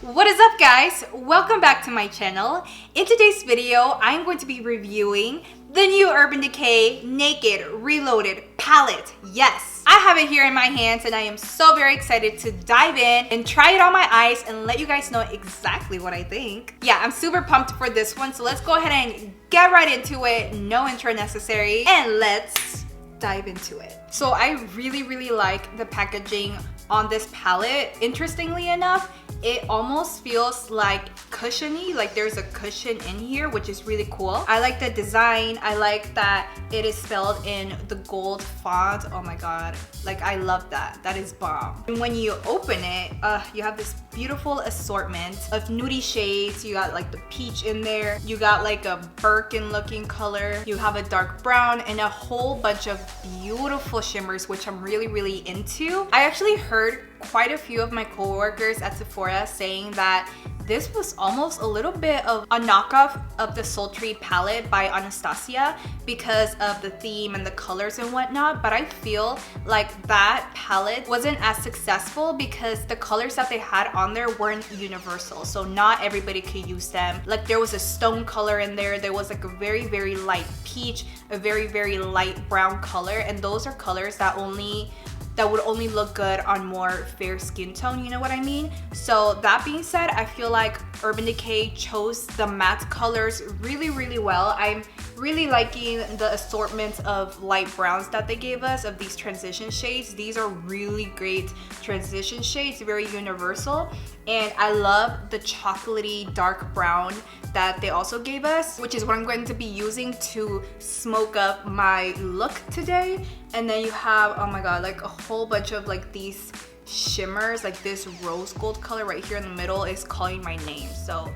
What is up, guys? Welcome back to my channel. In today's video, I'm going to be reviewing the new Urban Decay Naked Reloaded palette. Yes, I have it here in my hands and I am so very excited to dive in and try it on my eyes and let you guys know exactly what I think. Yeah, I'm super pumped for this one, so let's go ahead and get right into it. No intro necessary, and let's dive into it. So I really like the packaging on this palette. Interestingly enough, it almost feels like cushiony, like there's a cushion in here, which is really cool. I like the design. I like that it is spelled in the gold font. Oh my god, like I love that. That is bomb. And when you open it, you have this beautiful assortment of nudie shades. You got like the peach in there, you got like a Birkin looking color, you have a dark brown, and a whole bunch of beautiful shimmers, which I'm really into. I actually heard quite a few of my coworkers at Sephora saying that this was almost a little bit of a knockoff of the Sultry palette by Anastasia because of the theme and the colors and whatnot, but I feel like that palette wasn't as successful because the colors that they had on there weren't universal, so not everybody could use them. Like there was a stone color in there, there was like a very light peach, a very light brown color, and those are colors that would only look good on more fair skin tone, you know what I mean? So that being said, I feel like Urban Decay chose the matte colors really well. I'm really liking the assortment of light browns that they gave us, of these transition shades. These are really great transition shades, very universal. And I love the chocolatey dark brown that they also gave us, which is what I'm going to be using to smoke up my look today. And then you have, oh my god, like a whole bunch of like these shimmers, like this rose gold color right here in the middle is calling my name. So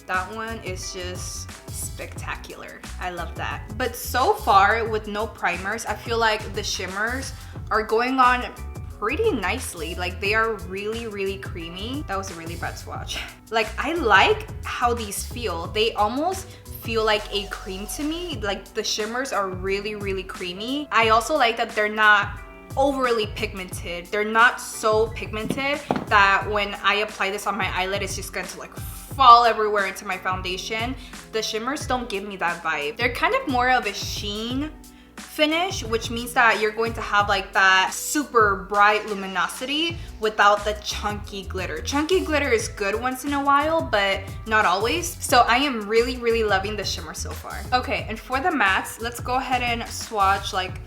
that one is just spectacular. I love that. But so far with no primers, I feel like the shimmers are going on pretty nicely. Like they are really creamy. That was a really bad swatch. Like I like how these feel. They almost feel like a cream to me. Like the shimmers are really creamy. I also like that they're not overly pigmented. They're not so pigmented that when I apply this on my eyelid, it's just going to like fall everywhere into my foundation. The shimmers don't give me that vibe. They're kind of more of a sheen finish, which means that you're going to have like that super bright luminosity without the chunky glitter. Chunky glitter is good once in a while, but not always. So I am really loving the shimmer so far. Okay, and for the mattes, let's go ahead and swatch like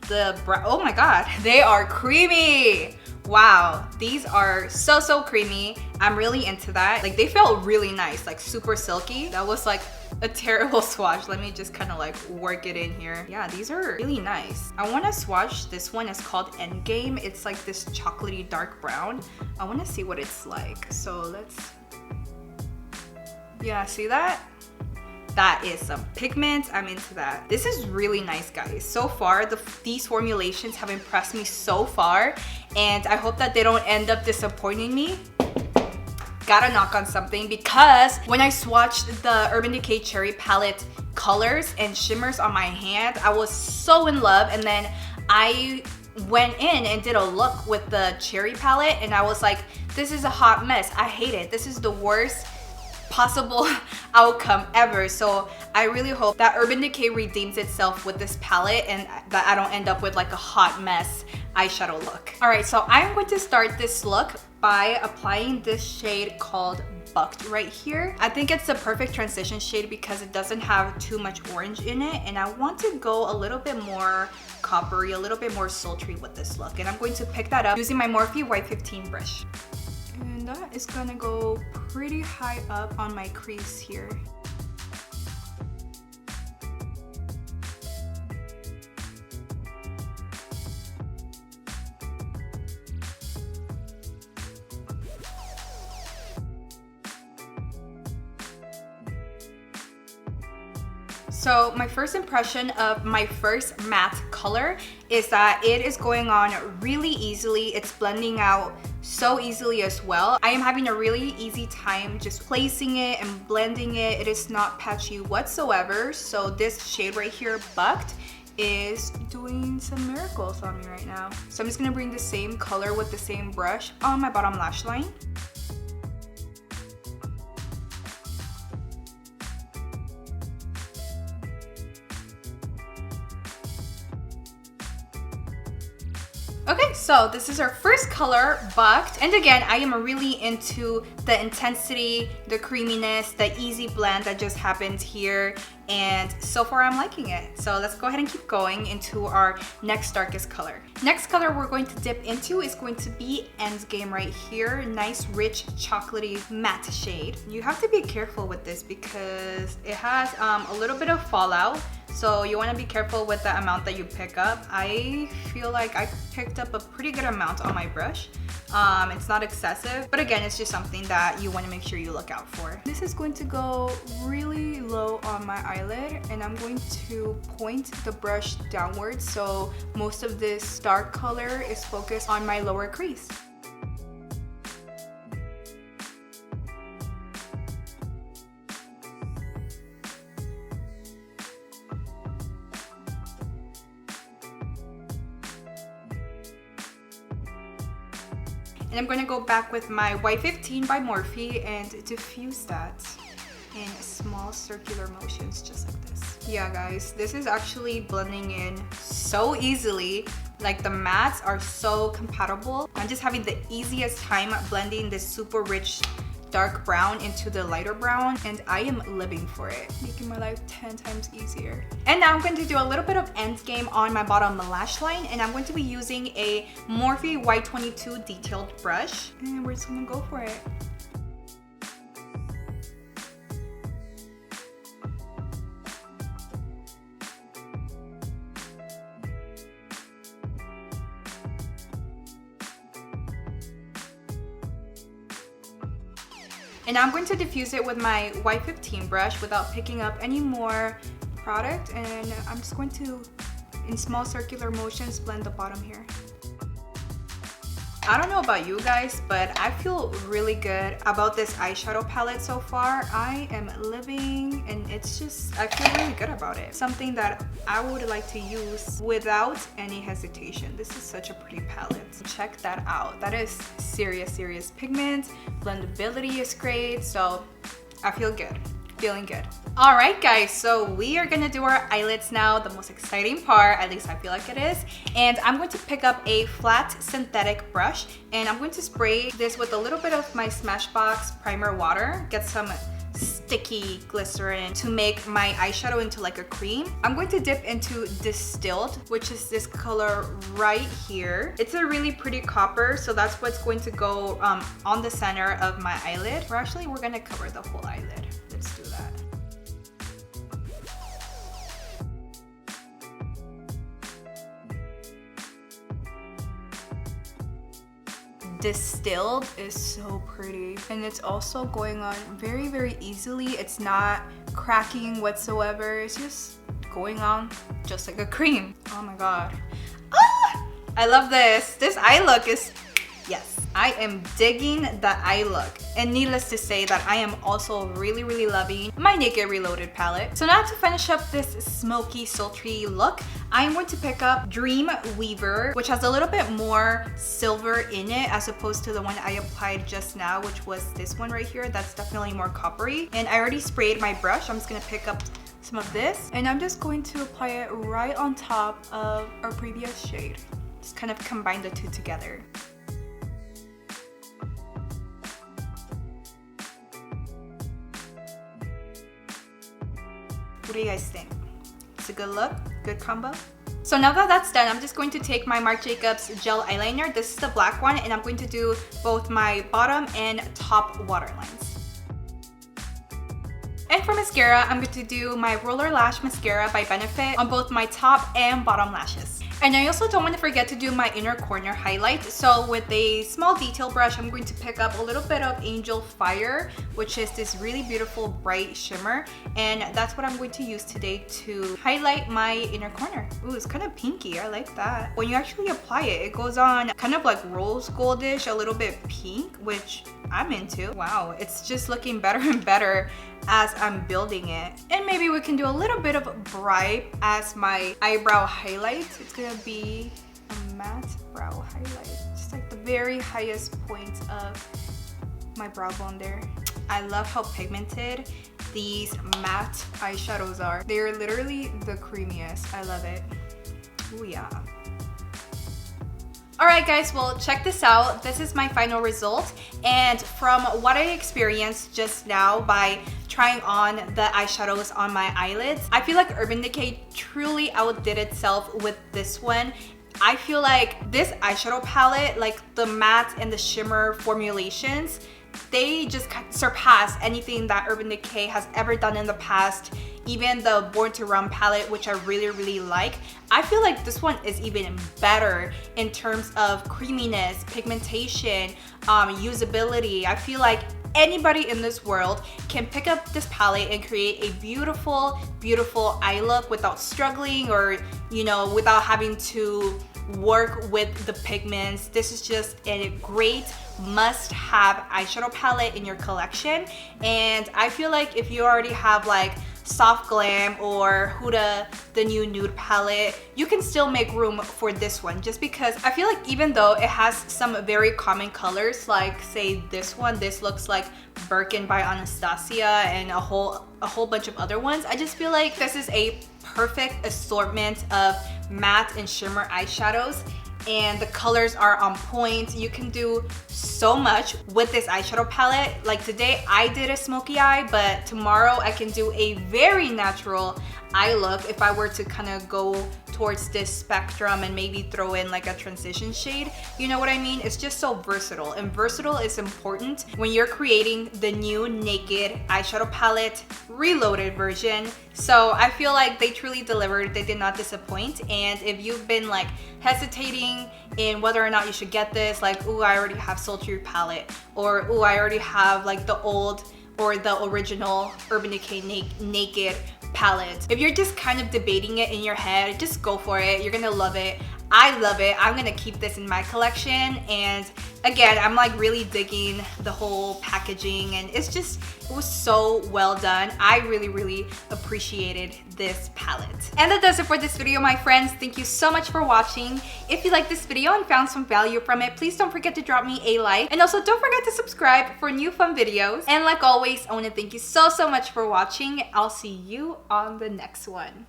the brown. Oh my god, they are creamy. Wow, these are so creamy. I'm really into that. Like they felt really nice, like super silky. That was like a terrible swatch. Let me just kind of like work it in here. Yeah, these are really nice. I want to swatch this one. It's called Endgame. It's like this chocolatey dark brown. I want to see what it's like. So let's, yeah, see that? That is some pigment. I'm into that. This is really nice, guys. So far, these formulations have impressed me so far, and I hope that they don't end up disappointing me. Gotta knock on something, because when I swatched the Urban Decay Cherry palette colors and shimmers on my hand, I was so in love, and then I went in and did a look with the Cherry palette, and I was like, this is a hot mess. I hate it. This is the worst possible outcome ever. So I really hope that Urban Decay redeems itself with this palette and that I don't end up with like a hot mess eyeshadow look. All right, so I'm going to start this look by applying this shade called Bucked right here. I think it's the perfect transition shade because it doesn't have too much orange in it, and I want to go a little bit more coppery, a little bit more sultry with this look, and I'm going to pick that up using my Morphe Y15 brush. And that is gonna go pretty high up on my crease here. So my first impression of my first matte color is that it is going on really easily. It's blending out so easily as well. I am having a really easy time just placing it and blending it. It is not patchy whatsoever. So this shade right here, Bucked, is doing some miracles on me right now. So I'm just gonna bring the same color with the same brush on my bottom lash line. Okay, so this is our first color, Bucked. And again, I am really into the intensity, the creaminess, the easy blend that just happens here. And so far I'm liking it. So let's go ahead and keep going into our next darkest color. Next color we're going to dip into is going to be Endgame right here. Nice, rich, chocolatey matte shade. You have to be careful with this because it has a little bit of fallout. So you want to be careful with the amount that you pick up. I feel like I picked up a pretty good amount on my brush. It's not excessive, but again, it's just something that you want to make sure you look out for. This is going to go really low on my eyelid, and I'm going to point the brush downwards so most of this dark color is focused on my lower crease. And I'm going to go back with my Y15 by Morphe and diffuse that in small circular motions just like this. Yeah guys, this is actually blending in so easily. Like the mattes are so compatible. I'm just having the easiest time blending this super rich dark brown into the lighter brown, and I am living for it, making my life 10 times easier. And now I'm going to do a little bit of Endgame on my bottom lash line, and I'm going to be using a Morphe Y22 detailed brush, and we're just gonna go for it. And now I'm going to diffuse it with my Y15 brush without picking up any more product, and I'm just going to, in small circular motions, blend the bottom here. I don't know about you guys, but I feel really good about this eyeshadow palette so far. I am living, and it's just, I feel really good about it. Something that I would like to use without any hesitation. This is such a pretty palette. Check that out. That is serious pigment. Blendability is great, so I feel good. Feeling good. All right guys, so we are gonna do our eyelids now, the most exciting part, at least I feel like it is. And I'm going to pick up a flat synthetic brush, and I'm going to spray this with a little bit of my Smashbox primer water, get some sticky glycerin to make my eyeshadow into like a cream. I'm going to dip into Distilled, which is this color right here. It's a really pretty copper, so that's what's going to go on the center of my eyelid. We're gonna cover the whole eyelid. Let's do that. Distilled is so pretty, and it's also going on very easily. It's not cracking whatsoever. It's just going on just like a cream. Oh my god. Ah! I love this. This eye look is, yes. I am digging the eye look, and needless to say that I am also really loving my Naked Reloaded palette. So now to finish up this smoky, sultry look, I'm going to pick up Dream Weaver, which has a little bit more silver in it as opposed to the one I applied just now, which was this one right here. That's definitely more coppery. And I already sprayed my brush. I'm just gonna pick up some of this, and I'm just going to apply it right on top of our previous shade. Just kind of combine the two together. What do you guys think? It's a good look? Good combo? So now that that's done, I'm just going to take my Marc Jacobs gel eyeliner. This is the black one, and I'm going to do both my bottom and top waterlines. And for mascara, I'm going to do my Roller Lash Mascara by Benefit on both my top and bottom lashes. And I also don't want to forget to do my inner corner highlight. So with a small detail brush, I'm going to pick up a little bit of Angel Fire, which is this really beautiful bright shimmer. And that's what I'm going to use today to highlight my inner corner. Ooh, it's kind of pinky. I like that. When you actually apply it, it goes on kind of like rose goldish, a little bit pink, which I'm into. Wow, it's just looking better and better as I'm building it. And maybe we can do a little bit of bright as my eyebrow highlight. It's gonna be a matte brow highlight, just like the very highest point of my brow bone there. I love how pigmented these matte eyeshadows are. They're literally the creamiest. I love it. Oh yeah. Alright guys, well check this out. This is my final result, and from what I experienced just now by trying on the eyeshadows on my eyelids, I feel like Urban Decay truly outdid itself with this one. I feel like this eyeshadow palette, like the matte and the shimmer formulations, they just surpass anything that Urban Decay has ever done in the past. Even the Born to Run palette, which I really like, I feel like this one is even better in terms of creaminess, pigmentation, usability. I feel like anybody in this world can pick up this palette and create a beautiful eye look without struggling, or you know, without having to work with the pigments. This is just a great must-have eyeshadow palette in your collection, and I feel like if you already have like Soft Glam or Huda, the new nude palette, you can still make room for this one, just because I feel like even though it has some very common colors, like say this one, this looks like Birkin by Anastasia, and a whole bunch of other ones, I just feel like this is a perfect assortment of matte and shimmer eyeshadows, and the colors are on point. You can do so much with this eyeshadow palette. Like today I did a smoky eye, but tomorrow I can do a very natural eye look if I were to kind of go towards this spectrum and maybe throw in like a transition shade. You know what I mean? It's just so versatile, and versatile is important when you're creating the new Naked eyeshadow palette reloaded version. So I feel like they truly delivered. They did not disappoint. And if you've been like hesitating in whether or not you should get this, like, ooh, I already have Sultry palette, or ooh, I already have like the old or the original Urban Decay Naked palette. If you're just kind of debating it in your head, just go for it. You're gonna love it. I love it. I'm gonna keep this in my collection, and again, I'm like really digging the whole packaging, and it was so well done. I really appreciated this palette. And that does it for this video, my friends. Thank you so much for watching. If you liked this video and found some value from it, please don't forget to drop me a like, and also don't forget to subscribe for new fun videos. And like always, I want to thank you so much for watching. I'll see you on the next one.